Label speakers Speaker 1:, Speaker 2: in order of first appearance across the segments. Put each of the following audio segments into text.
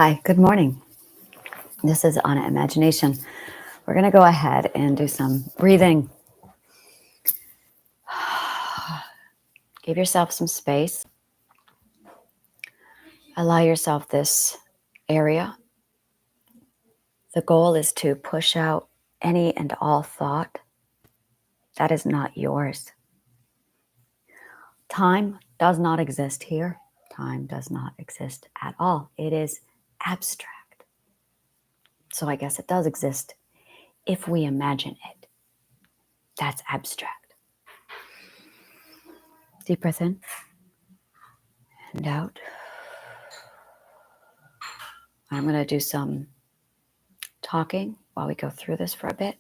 Speaker 1: Hi, good morning. This is Anna Imagination. We're going to go ahead and do some breathing. Give yourself some space. Allow yourself this area. The goal is to push out any and all thought that is not yours. Time does not exist here. Time does not exist at all. It is abstract. So I guess it does exist if we imagine it. That's abstract. Deep breath in and out. I'm going to do some talking while we go through this for a bit.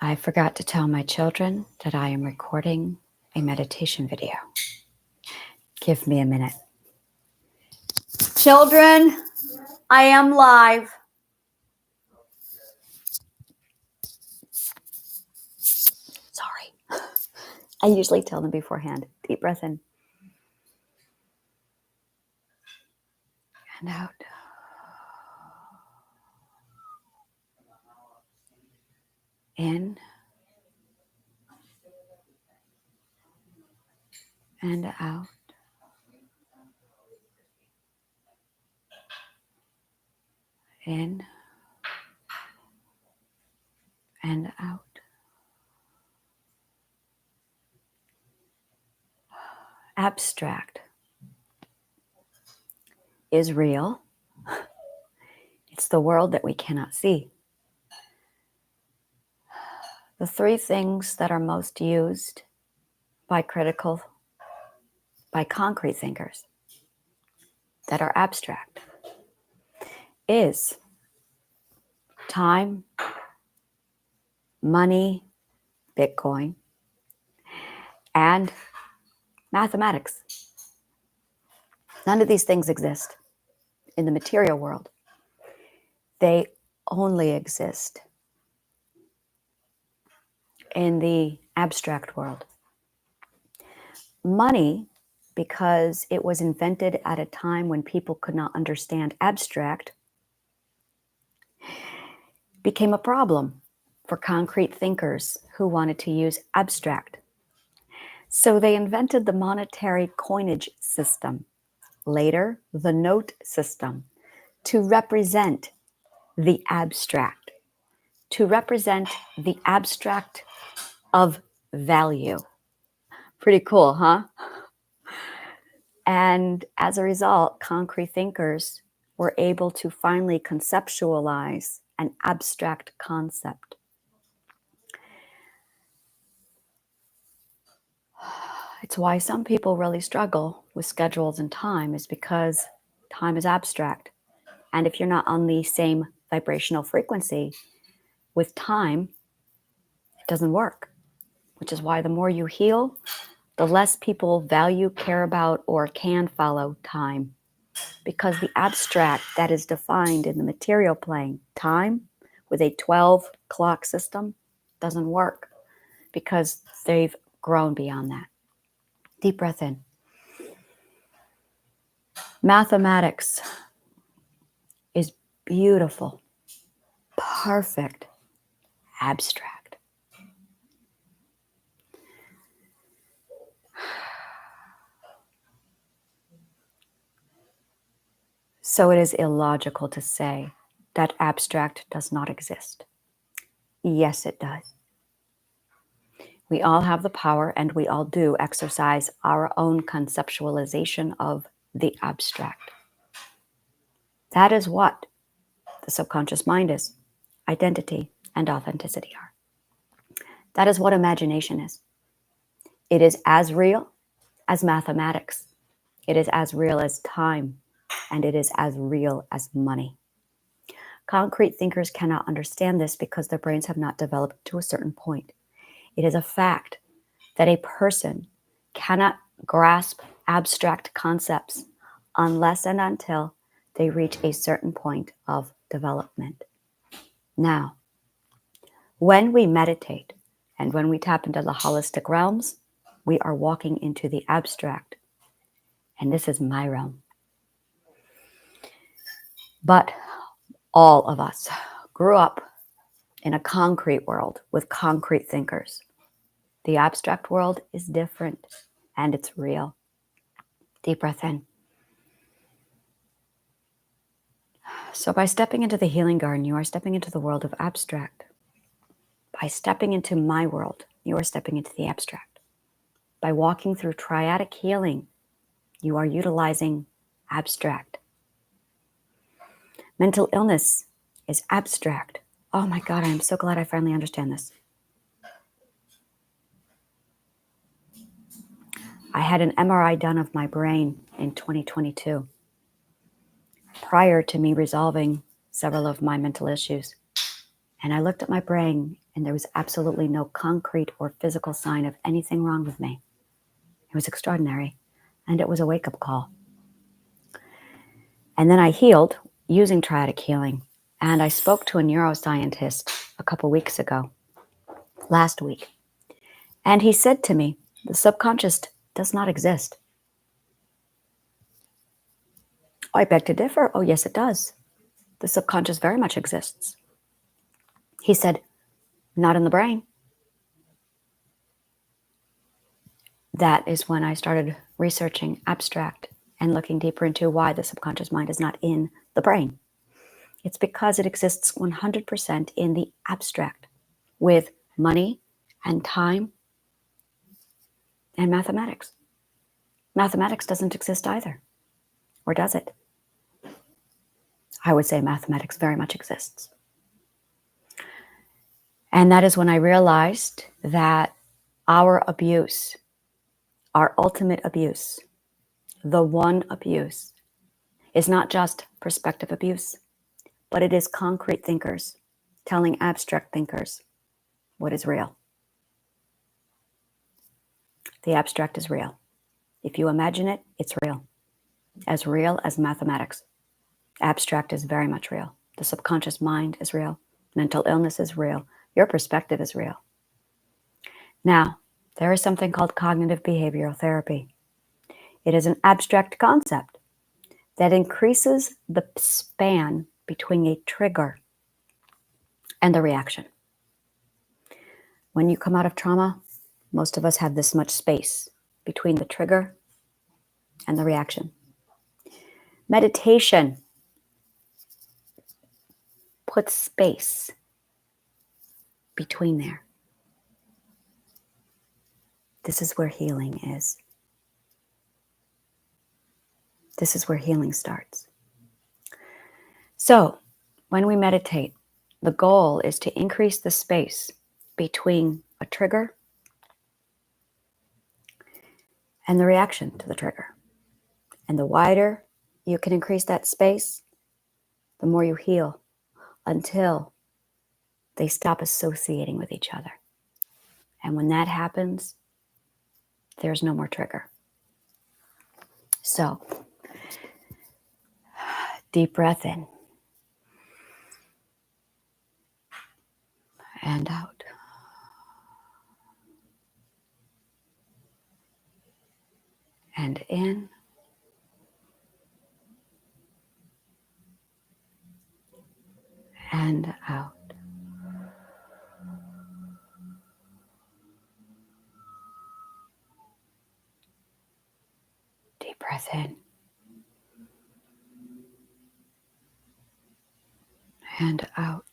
Speaker 1: I forgot to tell my children that I am recording a meditation video. Give me a minute. Children, I am live. Sorry. I usually tell them beforehand. Deep breath in and out. In and out. In and out. Abstract is real. It's the world that we cannot see. The three things that are most used by concrete thinkers that are abstract is time, money, Bitcoin, and mathematics. None of these things exist in the material world. They only exist in the abstract world. Money, because it was invented at a time when people could not understand abstract, became a problem for concrete thinkers who wanted to use abstract. So they invented the monetary coinage system, later the note system, to represent the abstract, to represent the abstract of value. Pretty cool, huh? And as a result, concrete thinkers were able to finally conceptualize an abstract concept. It's why some people really struggle with schedules and time, is because time is abstract. And if you're not on the same vibrational frequency with time, it doesn't work, which is why the more you heal, the less people value, care about, or can follow time. Because the abstract that is defined in the material plane, time, with a 12 clock system, doesn't work because they've grown beyond that. Deep breath in. Mathematics is beautiful, perfect, abstract. So it is illogical to say that abstract does not exist. Yes, it does. We all have the power, and we all do exercise our own conceptualization of the abstract. That is what the subconscious mind is. Identity and authenticity are. That is what imagination is. It is as real as mathematics. It is as real as time, and it is as real as money. Concrete thinkers cannot understand this because their brains have not developed to a certain point. It is a fact that a person cannot grasp abstract concepts unless and until they reach a certain point of development. Now, when we meditate and when we tap into the holistic realms, we are walking into the abstract. And this is my realm. But all of us grew up in a concrete world with concrete thinkers. The abstract world is different, and it's real. Deep breath in. So by stepping into the healing garden, you are stepping into the world of abstract. By stepping into my world, you are stepping into the abstract. By walking through Triadic Healing, you are utilizing abstract. Mental illness is abstract. Oh my God, I am so glad I finally understand this. I had an MRI done of my brain in 2022, prior to me resolving several of my mental issues. And I looked at my brain, and there was absolutely no concrete or physical sign of anything wrong with me. It was extraordinary, and it was a wake-up call. And then I healed using Triadic Healing, and I spoke to a neuroscientist a couple weeks ago, last week, and he said to me, the subconscious does not exist. I beg to differ. Oh, yes, it does. The subconscious very much exists. He said, not in the brain. That is when I started researching abstract and looking deeper into why the subconscious mind is not in the brain. It's because it exists 100% in the abstract with money and time and mathematics. Mathematics doesn't exist either. Or does it? I would say mathematics very much exists. And that is when I realized that our abuse, our ultimate abuse, the one abuse, is not just perspective abuse, but it is concrete thinkers telling abstract thinkers what is real. The abstract is real. If you imagine it, it's real as mathematics. Abstract is very much real. The subconscious mind is real. Mental illness is real. Your perspective is real. Now, there is something called cognitive behavioral therapy. It is an abstract concept that increases the span between a trigger and the reaction. When you come out of trauma, most of us have this much space between the trigger and the reaction. Meditation puts space between there. This is where healing is. This is where healing starts. So, when we meditate, the goal is to increase the space between a trigger and the reaction to the trigger. And the wider you can increase that space, the more you heal until they stop associating with each other. And when that happens, there's no more trigger. So, deep breath in and out. And in and out. Deep breath in and out.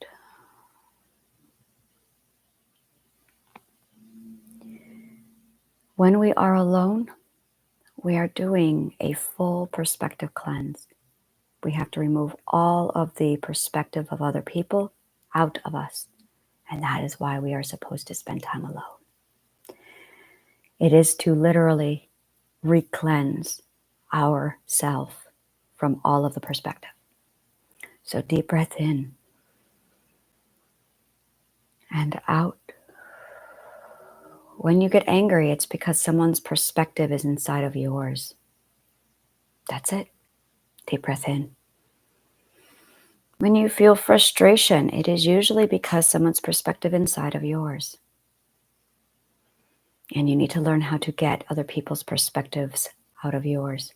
Speaker 1: When we are alone, we are doing a full perspective cleanse. We have to remove all of the perspective of other people out of us. And that is why we are supposed to spend time alone. It is to literally re-cleanse ourself from all of the perspective. So deep breath in and out. When you get angry, it's because someone's perspective is inside of yours. That's it. Deep breath in. When you feel frustration, it is usually because someone's perspective inside of yours. And you need to learn how to get other people's perspectives out of yours.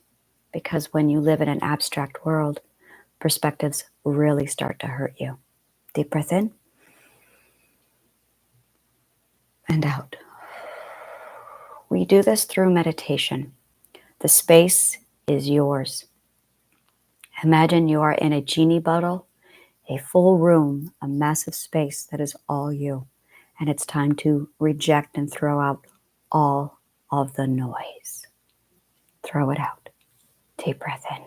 Speaker 1: Because when you live in an abstract world, perspectives really start to hurt you. Deep breath in and out. We do this through meditation. The space is yours. Imagine you are in a genie bottle, a full room, a massive space that is all you. And it's time to reject and throw out all of the noise. Throw it out. Deep breath in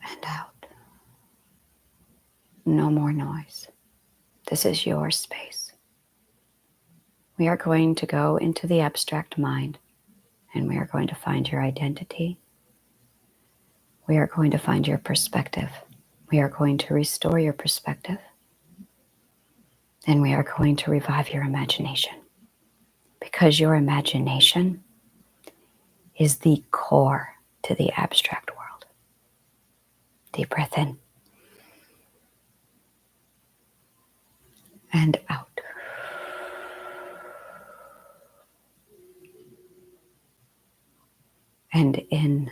Speaker 1: and out. No more noise. This is your space. We are going to go into the abstract mind, and we are going to find your identity. We are going to find your perspective. We are going to restore your perspective. And we are going to revive your imagination. Because your imagination is the core to the abstract world. Deep breath in and out. And in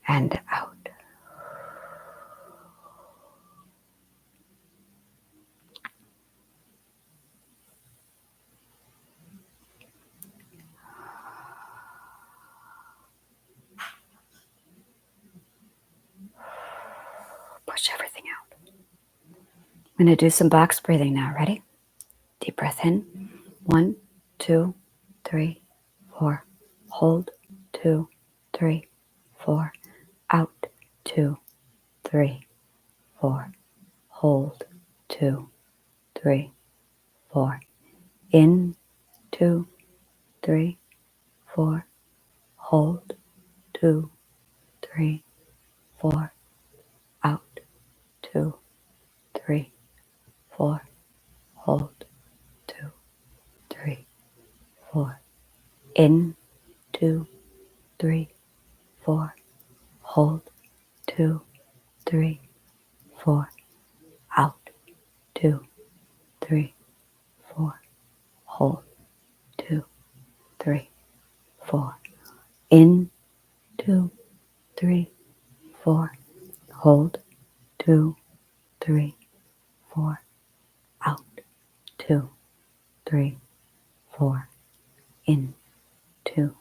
Speaker 1: and out. Push everything out. I'm going to do some box breathing now. Ready? Deep breath in. 1, 2, 3, 4. Hold. 2, 3, 4. Out. 2, 3, 4. Hold. 2, 3, 4. In. 2, 3, 4. Hold. 2, 3, 4. Out. 2, 3, 4. Hold. 2, 3, 4. In. 2, 3, 4. Hold. 2, 3, 4. Out. 2, 3, 4. Hold. 2, 3, 4. In. 2, 3, 4. Hold. 2, 3, 4. Out. 2, 3, 4. In. 2,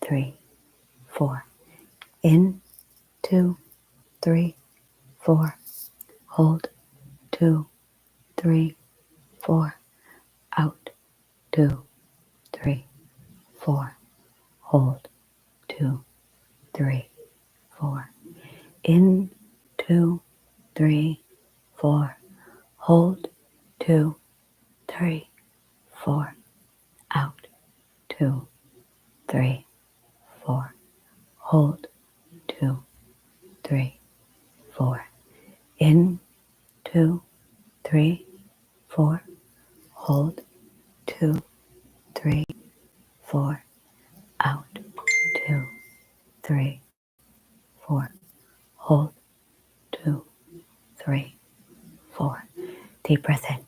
Speaker 1: 3, 4. In. 2, 3, 4. Hold. 2, 3, 4. Out. 2, 3, 4. Hold. 2, 3, 4. In. 2, 3, 4. Hold. 2, 3, 4. Out. 2, 3, 4. Hold. 2, 3, 4. In. 2, 3, 4. Hold. 2, 3, 4. Out. 2, 3, 4. Hold. 2, 3, 4. Deep breath in.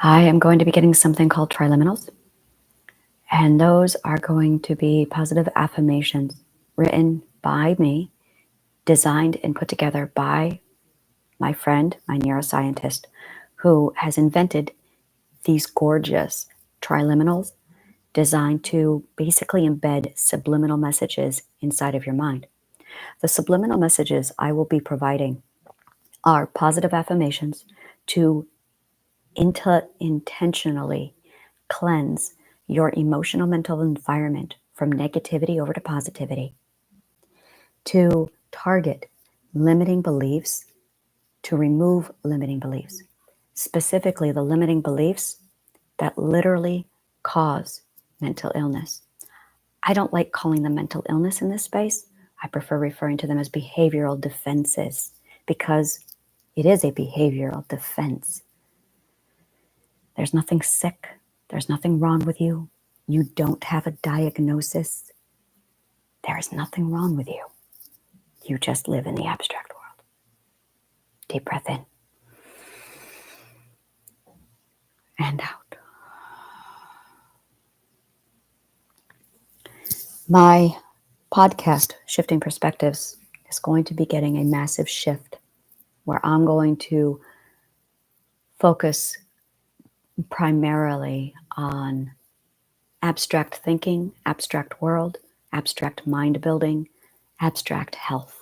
Speaker 1: I am going to be getting something called triliminals. And those are going to be positive affirmations written by me, designed and put together by my friend, my neuroscientist, who has invented these gorgeous triliminals designed to basically embed subliminal messages inside of your mind. The subliminal messages I will be providing are positive affirmations to intentionally cleanse your emotional mental environment from negativity over to positivity, to target limiting beliefs, to remove limiting beliefs, specifically the limiting beliefs that literally cause mental illness. I don't like calling them mental illness in this space. I prefer referring to them as behavioral defenses because it is a behavioral defense. There's nothing sick. There's nothing wrong with you. You don't have a diagnosis. There is nothing wrong with you. You just live in the abstract world. Deep breath in and out. My podcast, Shifting Perspectives, is going to be getting a massive shift where I'm going to focus primarily on abstract thinking, abstract world, abstract mind building, abstract health.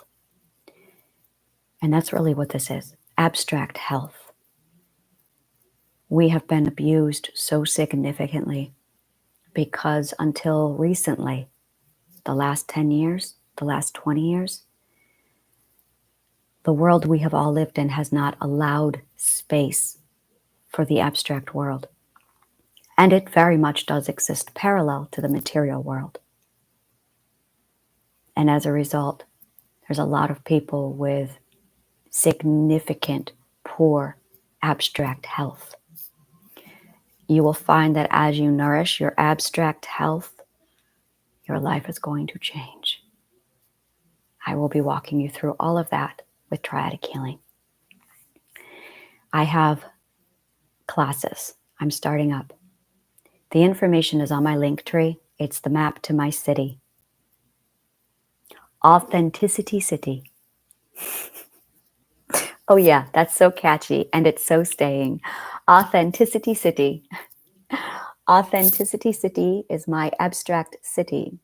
Speaker 1: And that's really what this is, abstract health. We have been abused so significantly because until recently, the last 10 years, the last 20 years, the world we have all lived in has not allowed space for the abstract world. And it very much does exist parallel to the material world. And as a result, there's a lot of people with significant poor abstract health. You will find that as you nourish your abstract health, your life is going to change. I will be walking you through all of that with Triadic Healing. I have classes. I'm starting up. The information is on my link tree. It's the map to my city. Authenticity City. Oh yeah, that's so catchy and it's so staying. Authenticity City. Authenticity City is my abstract city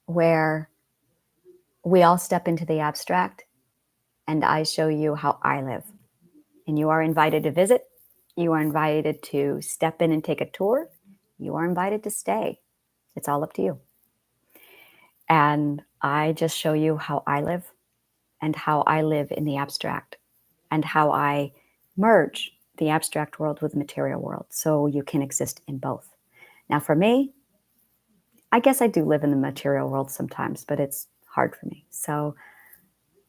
Speaker 1: where we all step into the abstract and I show you how I live. And you are invited to visit. You are invited to step in and take a tour. You are invited to stay. It's all up to you. And I just show you how I live and how I live in the abstract and how I merge the abstract world with the material world so you can exist in both. Now, for me, I guess I do live in the material world sometimes, but it's hard for me. So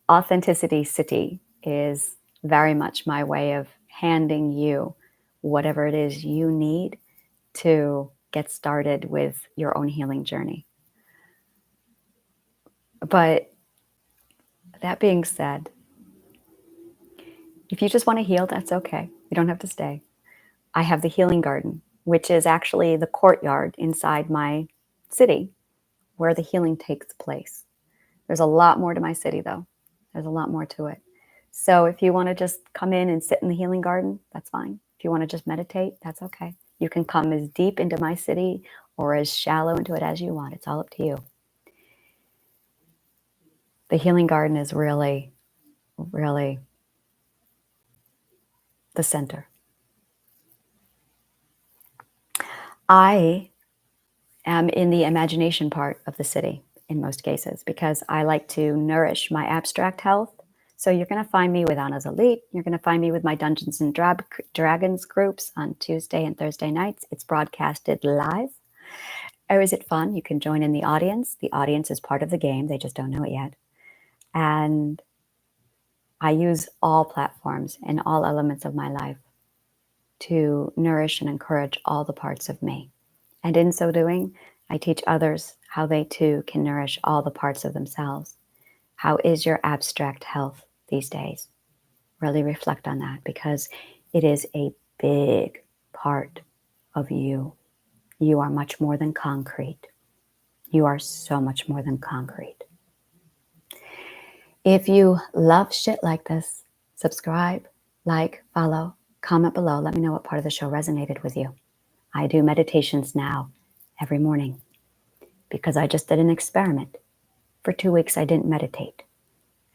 Speaker 1: Authenticity City is very much my way of handing you whatever it is you need to get started with your own healing journey. But that being said, if you just want to heal, that's okay. You don't have to stay. I have the healing garden, which is actually the courtyard inside my city where the healing takes place. There's a lot more to my city, though. There's a lot more to it. So if you want to just come in and sit in the healing garden, that's fine. If you want to just meditate, that's okay. You can come as deep into my city or as shallow into it as you want. It's all up to you. The healing garden is really, really the center. I am in the imagination part of the city in most cases because I like to nourish my abstract health. So you're going to find me with Anna's Elite. You're going to find me with my Dungeons and Dragons groups on Tuesday and Thursday nights. It's broadcasted live. Oh, is it fun? You can join in the audience. The audience is part of the game. They just don't know it yet. And I use all platforms and all elements of my life to nourish and encourage all the parts of me. And in so doing, I teach others how they too can nourish all the parts of themselves. How is your abstract health these days? Really reflect on that because it is a big part of you. You are much more than concrete. You are so much more than concrete. If you love shit like this, subscribe, like, follow, comment below. Let me know what part of the show resonated with you. I do meditations now every morning because I just did an experiment. For 2 weeks, I didn't meditate.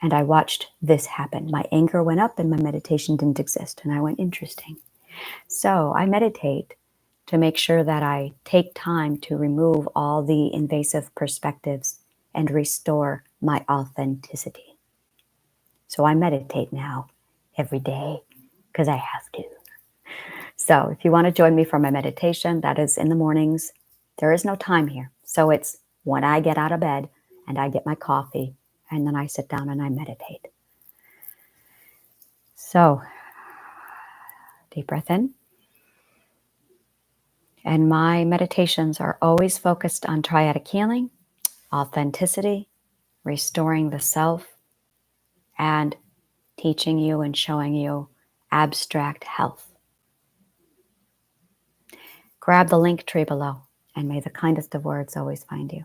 Speaker 1: And I watched this happen. My anger went up and my meditation didn't exist. And I went, interesting. So I meditate to make sure that I take time to remove all the invasive perspectives and restore my authenticity. So I meditate now every day because I have to. So if you want to join me for my meditation, that is in the mornings. There is no time here. So it's when I get out of bed and I get my coffee and then I sit down and I meditate. So deep breath in. And my meditations are always focused on triadic healing, authenticity, restoring the self, and teaching you and showing you abstract health. Grab the link tree below, and may the kindest of words always find you.